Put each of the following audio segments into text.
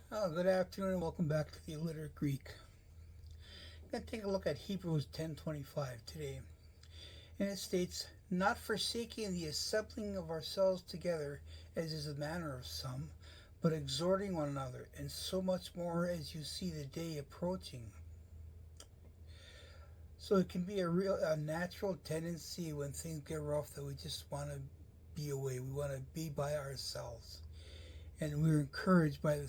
Good afternoon and welcome back to the Illiterate Greek. I'm going to take a look at Hebrews 10:25 today. And it states, "Not forsaking the assembling of ourselves together, as is the manner of some, but exhorting one another, and so much more as you see the day approaching." So it can be a natural tendency when things get rough that we just want to be away. We want to be by ourselves. And we're encouraged by the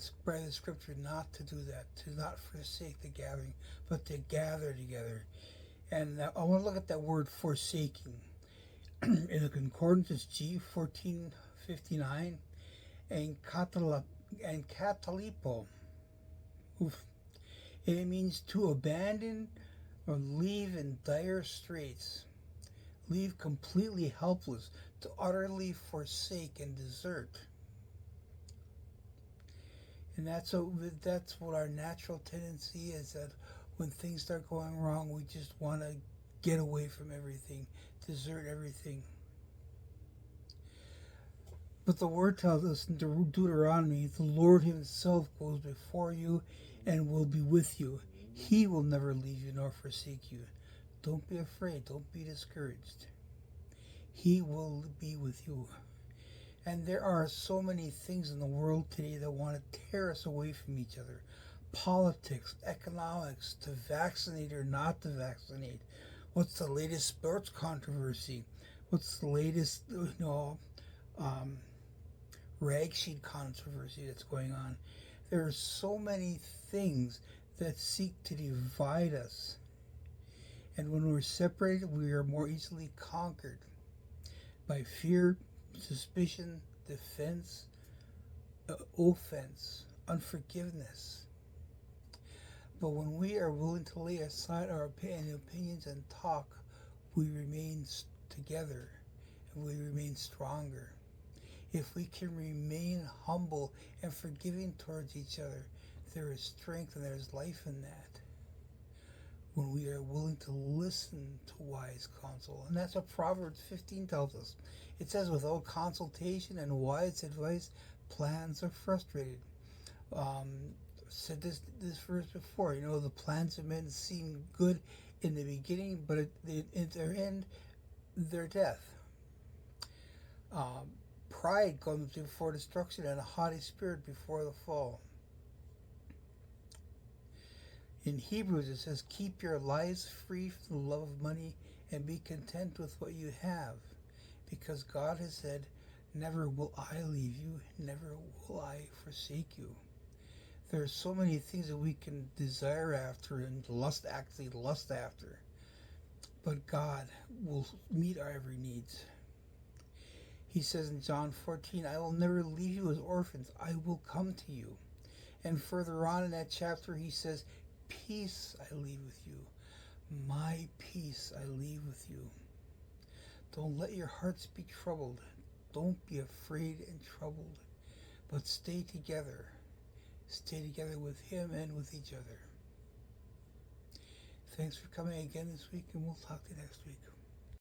scripture not to do that, to not forsake the gathering, but to gather together. And I want to look at that word forsaking. In the concordance, it's G1459 and katalipo. Oof. And it means to abandon or leave in dire straits, leave completely helpless, to utterly forsake and desert. And that's what our natural tendency is, that when things start going wrong, we just want to get away from everything, desert everything. But the word tells us in Deuteronomy, the Lord himself goes before you and will be with you. He will never leave you nor forsake you. Don't be afraid. Don't be discouraged. He will be with you. And there are so many things in the world today that want to tear us away from each other. Politics, economics, to vaccinate or not to vaccinate. What's the latest sports controversy? What's the latest, rag sheet controversy that's going on? There are so many things that seek to divide us. And when we're separated, we are more easily conquered by fear, suspicion, defense, offense, unforgiveness. But when we are willing to lay aside our opinions and talk, we remain together and we remain stronger. If we can remain humble and forgiving towards each other, there is strength and there is life in that. When we are willing to listen to wise counsel. And that's what Proverbs 15 tells us. It says, without consultation and wise advice, plans are frustrated. Said this verse before. The plans of men seem good in the beginning, but at their end, their death. Pride comes before destruction, and a haughty spirit before the fall. In Hebrews, it says, "Keep your lives free from the love of money and be content with what you have, because God has said, 'Never will I leave you, never will I forsake you.'" There are so many things that we can desire after and lust after, but God will meet our every needs. He says in John 14, "I will never leave you as orphans, I will come to you." And further on in that chapter, he says, "Peace I leave with you. My peace I leave with you." Don't let your hearts be troubled. Don't be afraid and troubled, but stay together. Stay together with him and with each other. Thanks for coming again this week, and we'll talk to you next week.